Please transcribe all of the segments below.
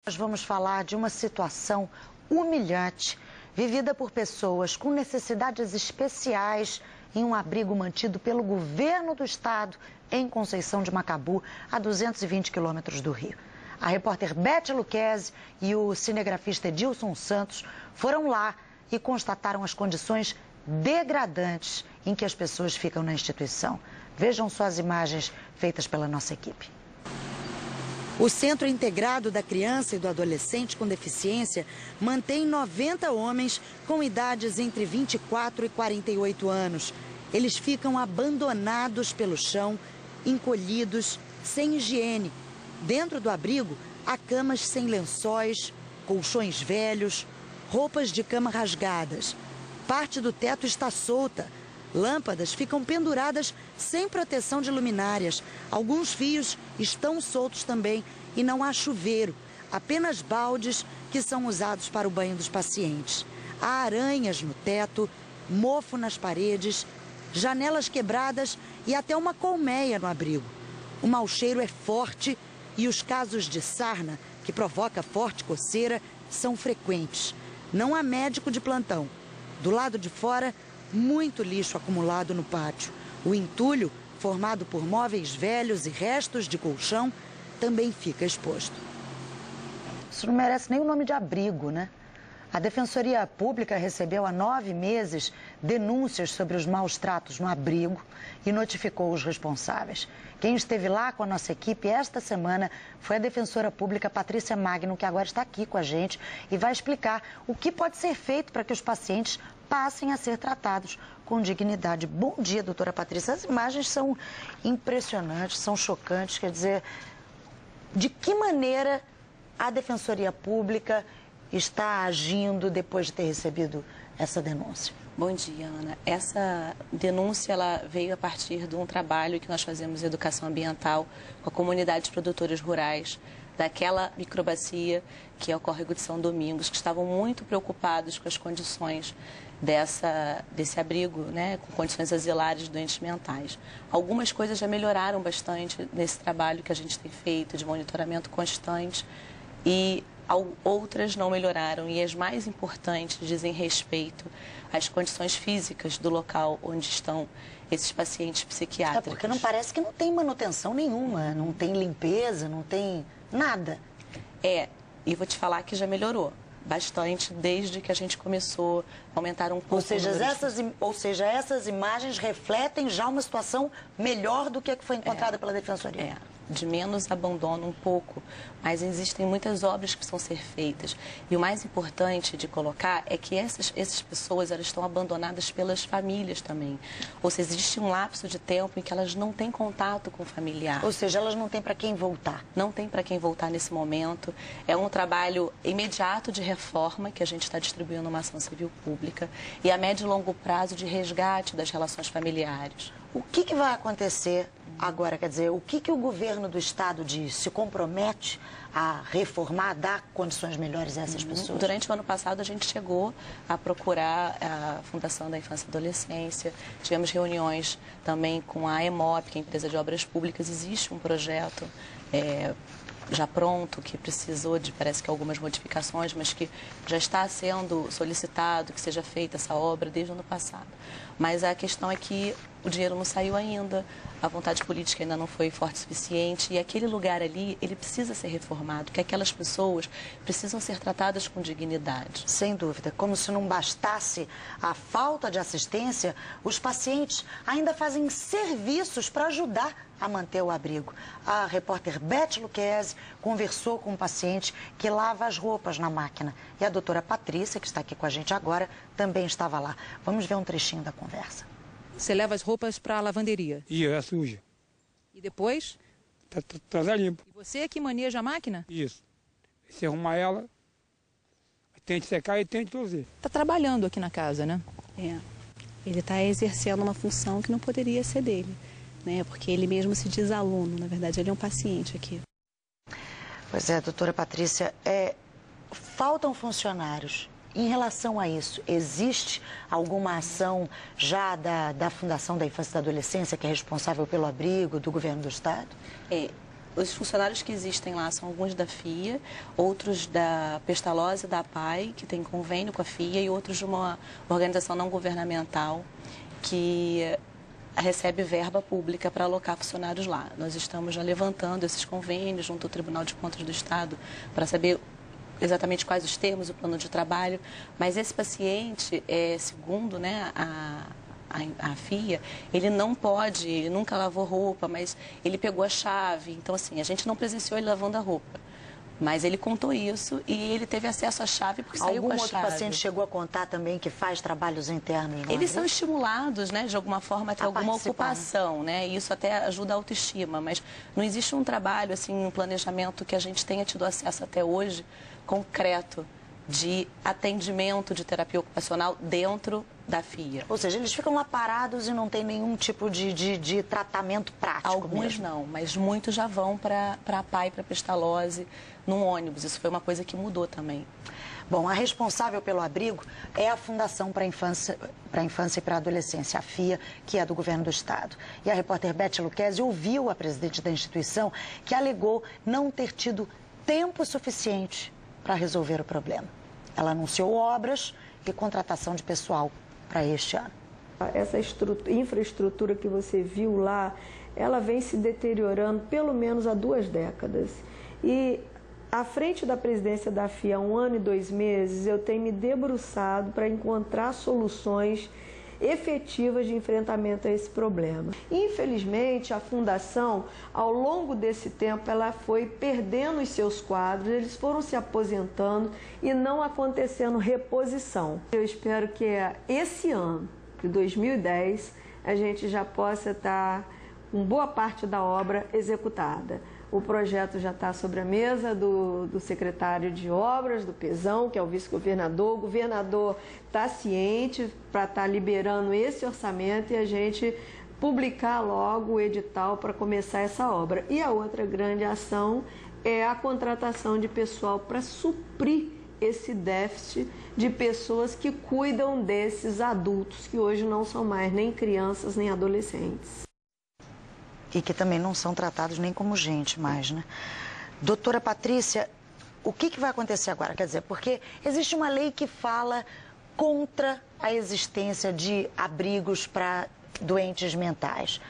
Nós vamos falar de uma situação humilhante vivida por pessoas com necessidades especiais em um abrigo mantido pelo governo do estado em Conceição de Macabu, a 220 quilômetros do Rio. A repórter Beth Luquezzi e o cinegrafista Edilson Santos foram lá e constataram as condições degradantes em que as pessoas ficam na instituição. Vejam só as imagens feitas pela nossa equipe. O Centro Integrado da Criança e do Adolescente com Deficiência mantém 90 homens com idades entre 24 e 48 anos. Eles ficam abandonados pelo chão, encolhidos, sem higiene. Dentro do abrigo, há camas sem lençóis, colchões velhos, roupas de cama rasgadas. Parte do teto está solta. Lâmpadas ficam penduradas sem proteção de luminárias. Alguns fios estão soltos também e não há chuveiro, apenas baldes que são usados para o banho dos pacientes. Há aranhas no teto, mofo nas paredes, janelas quebradas e até uma colmeia no abrigo. O mau cheiro é forte e os casos de sarna, que provoca forte coceira, são frequentes. Não há médico de plantão. Do lado de fora, muito lixo acumulado no pátio. O entulho, formado por móveis velhos e restos de colchão, também fica exposto. Isso não merece nem o nome de abrigo, né? A Defensoria Pública recebeu há 9 meses denúncias sobre os maus tratos no abrigo e notificou os responsáveis. Quem esteve lá com a nossa equipe esta semana foi a Defensora Pública Patrícia Magno, que agora está aqui com a gente e vai explicar o que pode ser feito para que os pacientes passem a ser tratados com dignidade. Bom dia, doutora Patrícia. As imagens são impressionantes, são chocantes. Quer dizer, de que maneira a Defensoria Pública está agindo depois de ter recebido essa denúncia? Bom dia, Ana. Essa denúncia ela veio a partir de um trabalho que nós fazemos em educação ambiental com a comunidade de produtores rurais daquela microbacia que é o Córrego de São Domingos, que estavam muito preocupados com as condições desse abrigo, né, com condições asilares de doentes mentais. Algumas coisas já melhoraram bastante nesse trabalho que a gente tem feito de monitoramento constante e outras não melhoraram, e as mais importantes dizem respeito às condições físicas do local onde estão esses pacientes psiquiátricos. É porque não parece que não tem manutenção nenhuma, não tem limpeza, não tem nada. E vou te falar que já melhorou bastante desde que a gente começou a aumentar um pouco. Ou seja, essas imagens refletem já uma situação melhor do que a que foi encontrada pela Defensoria. De menos abandono um pouco, mas existem muitas obras que precisam ser feitas. E o mais importante de colocar é que essas pessoas elas estão abandonadas pelas famílias também. Ou seja, existe um lapso de tempo em que elas não têm contato com o familiar. Ou seja, elas não têm para quem voltar. Não tem para quem voltar nesse momento. É um trabalho imediato de reforma que a gente está distribuindo numa ação civil pública e a médio e longo prazo de resgate das relações familiares. O que vai acontecer agora? Quer dizer, o que o governo do estado diz? Se compromete a reformar, a dar condições melhores a essas pessoas? Durante o ano passado, a gente chegou a procurar a Fundação da Infância e Adolescência. Tivemos reuniões também com a EMOP, que é a Empresa de Obras Públicas. Existe um projeto já pronto, que precisou de, parece que, algumas modificações, mas que já está sendo solicitado que seja feita essa obra desde o ano passado. Mas a questão é que o dinheiro não saiu ainda, a vontade política ainda não foi forte o suficiente e aquele lugar ali, ele precisa ser reformado, porque aquelas pessoas precisam ser tratadas com dignidade. Sem dúvida. Como se não bastasse a falta de assistência, os pacientes ainda fazem serviços para ajudar a manter o abrigo. A repórter Beth Luquezzi conversou com um paciente que lava as roupas na máquina. E a doutora Patrícia, que está aqui com a gente agora, também estava lá. Vamos ver um trechinho da conversa. Você leva as roupas para a lavanderia? Isso, é suja. E depois? Tá limpo. E você é que maneja a máquina? Isso. Você arruma ela, tente secar e tente cozer. Está trabalhando aqui na casa, né? Ele está exercendo uma função que não poderia ser dele, né? Porque ele mesmo se diz aluno, na verdade ele é um paciente aqui. Pois é, doutora Patrícia, faltam funcionários. Em relação a isso, existe alguma ação já da Fundação da Infância e da Adolescência, que é responsável pelo abrigo, do governo do estado? os funcionários que existem lá são alguns da FIA, outros da Pestalozzi e da APAI, que tem convênio com a FIA, e outros de uma organização não governamental que recebe verba pública para alocar funcionários lá. Nós estamos já levantando esses convênios junto ao Tribunal de Contas do Estado para saber exatamente quais os termos, o plano de trabalho, mas esse paciente, segundo, né, a FIA, ele não pode, ele nunca lavou roupa, mas ele pegou a chave. Então, assim, a gente não presenciou ele lavando a roupa. Mas ele contou isso e ele teve acesso à chave porque saiu com a chave. Algum outro paciente chegou a contar também que faz trabalhos internos? Não Eles são estimulados, né, de alguma forma, a ter alguma ocupação, né? E isso até ajuda a autoestima. Mas não existe um trabalho, assim, um planejamento que a gente tenha tido acesso até hoje, concreto, de atendimento de terapia ocupacional dentro da FIA. Ou seja, eles ficam lá parados e não tem nenhum tipo de tratamento prático. Alguns mesmo. não, mas muitos já vão para a APAI, para a Pestalozzi, num ônibus. Isso foi uma coisa que mudou também. Bom, a responsável pelo abrigo é a Fundação para a Infância e para a Adolescência, a FIA, que é do governo do Estado. E a repórter Beth Lucchesi ouviu a presidente da instituição, que alegou não ter tido tempo suficiente para resolver o problema. Ela anunciou obras e contratação de pessoal para este ano. Essa infraestrutura que você viu lá, ela vem se deteriorando pelo menos há 2 décadas. E à frente da presidência da FIA, há 1 ano e 2 meses, eu tenho me debruçado para encontrar soluções efetivas de enfrentamento a esse problema. Infelizmente, a Fundação, ao longo desse tempo, ela foi perdendo os seus quadros, eles foram se aposentando e não acontecendo reposição. Eu espero que esse ano, de 2010, a gente já possa estar com boa parte da obra executada. O projeto já está sobre a mesa do secretário de obras, do Pezão, que é o vice-governador. O governador está ciente para estar liberando esse orçamento e a gente publicar logo o edital para começar essa obra. E a outra grande ação é a contratação de pessoal para suprir esse déficit de pessoas que cuidam desses adultos, que hoje não são mais nem crianças nem adolescentes. E que também não são tratados nem como gente mais, né? Doutora Patrícia, o que vai acontecer agora? Quer dizer, porque existe uma lei que fala contra a existência de abrigos para doentes mentais,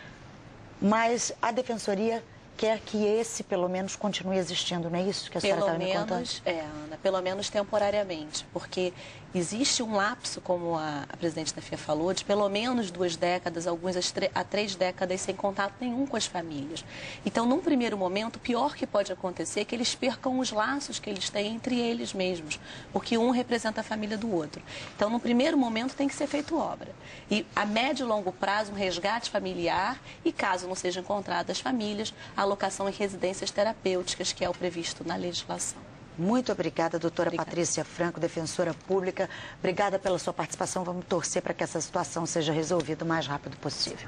mas a Defensoria quer que esse, pelo menos, continue existindo, não é isso que a senhora estava me contando? Ana, pelo menos temporariamente, porque existe um lapso, como a presidente da FIA falou, de pelo menos 2 décadas, alguns a 3 décadas sem contato nenhum com as famílias. Então, num primeiro momento, o pior que pode acontecer é que eles percam os laços que eles têm entre eles mesmos, porque um representa a família do outro. Então, no primeiro momento, tem que ser feito obra. E a médio e longo prazo, um resgate familiar e, caso não sejam encontradas as famílias, a alocação em residências terapêuticas, que é o previsto na legislação. Muito obrigada, doutora Obrigada. Patrícia Franco, defensora pública. Obrigada pela sua participação. Vamos torcer para que essa situação seja resolvida o mais rápido possível.